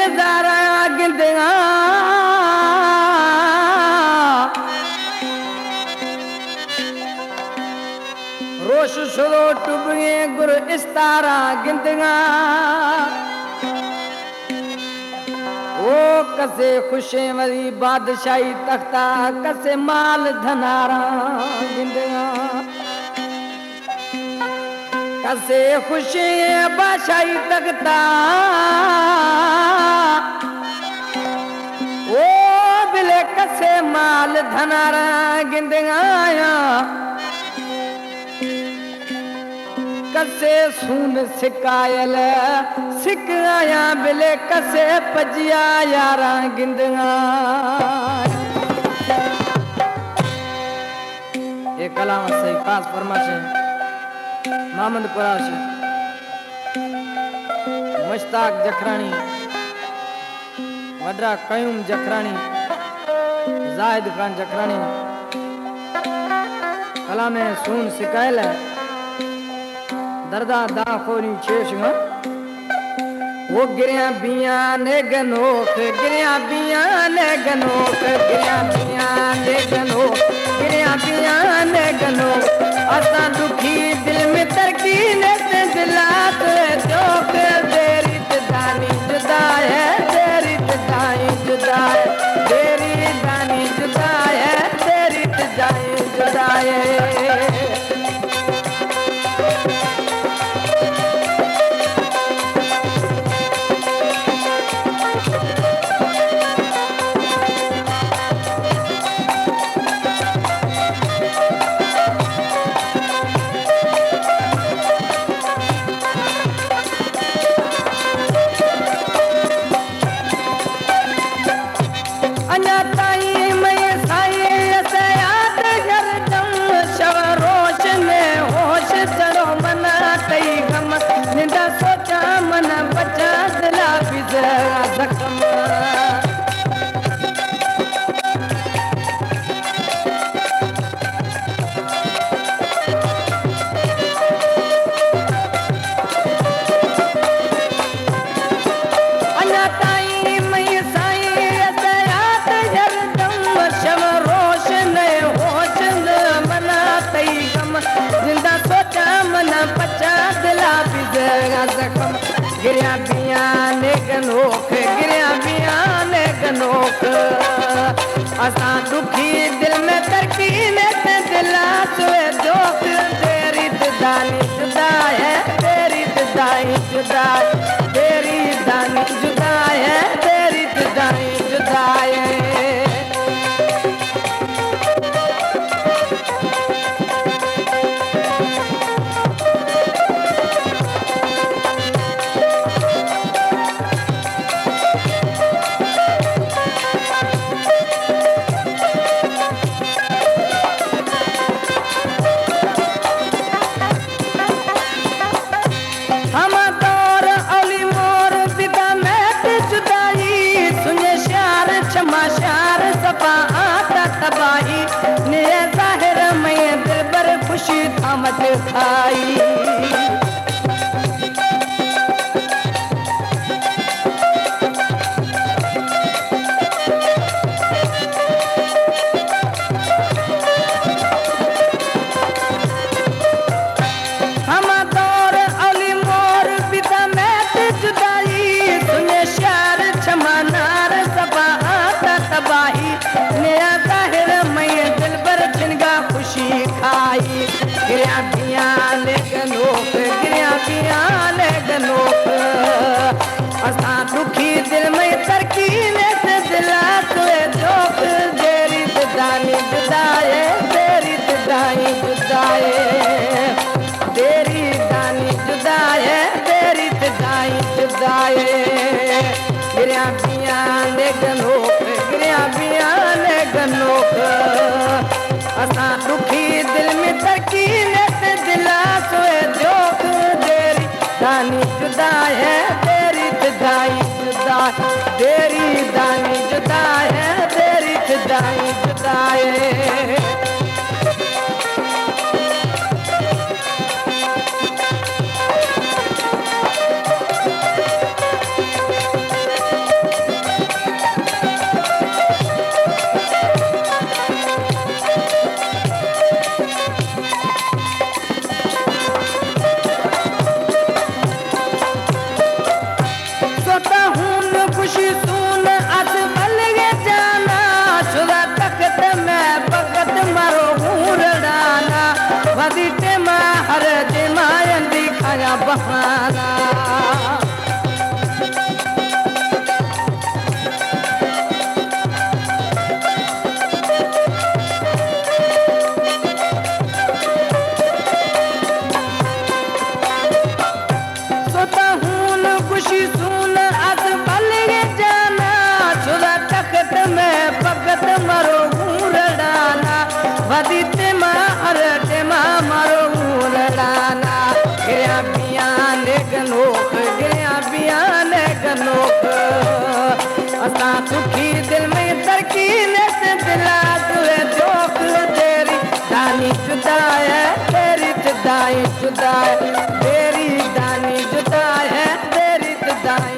नजारा गिंदिया रोश शुरो टुबे गुर इस्तारा गिंदिया ओ कसे खुशे वरी बादशाही तख्ता कसे माल धनारा गिंदिया कसे खुशे बादशाही तख्ता ओ बिले कसे माल धनारा गिंदिया कसे सून सिकायल सिक आया बिले कसे पजिया यारा गिंदिया ये कलाम सही खास फरमाशे मोहम्मद कुराशी मुश्ताक जखरानी वड्रा कयूम जखरानी जाहिद खान जखरानी कलाम सून सिकायल दर्दा दाखोनी चेशगा वो गिरिया बिया ने गनोख गिरिया बिया ने गनोख गिरिया बिया ने गनोख गिरिया बिया ने गनोख असा दुखी दिल में तरकी ने दिला तो जोक तेरी दानी जुदा है तेरी दाई जुदा है तेरी दानी जुदा है तेरी दाई जुदा है गिरिया बिया ने गनोख गिरिया बिया ने गनोख असा दुखी दिल में तरकी ने दिला सोए जोक तेरी दानी जुदा है तेरी दाई जुदा तेरी दानी जुदा है तेरी दाई जुदा है मत खाई हम दौर औली मोर पिता मैं जुदाई सुने शार छमानार सबा आता तबाही नया जाहिर मैं दिल पर जिनगा खुशी खाई गिरिया बिया ने गनोख गिरिया बिया ने गनोख असा दुखी दिल में तरकी ने दिला तो जोक तेरी दानी जुदाए तेरी दाई जुदाए तेरी दानी जुदाए तेरी दाई जुदाए गिरिया बिया ने गनोख गिरिया बिया ने गनोख असा दुखी दिल में तरकी ने दिला सोए जोक तेरी दानी जुदा है तेरी दाई जुदा तेरी दानी जुदा है तेरी दाई जुदा है दी टेमा अरे टेमा मारो रड़ाना गिरिया पिया ने गनोख गिरिया पिया ने गनोख असा सुखी दिल में तरकी ने दिला तुए जोक तेरी दानी जुदा है तेरी जुदाई जुदा है तेरी दानी जुदा है तेरी जुदाई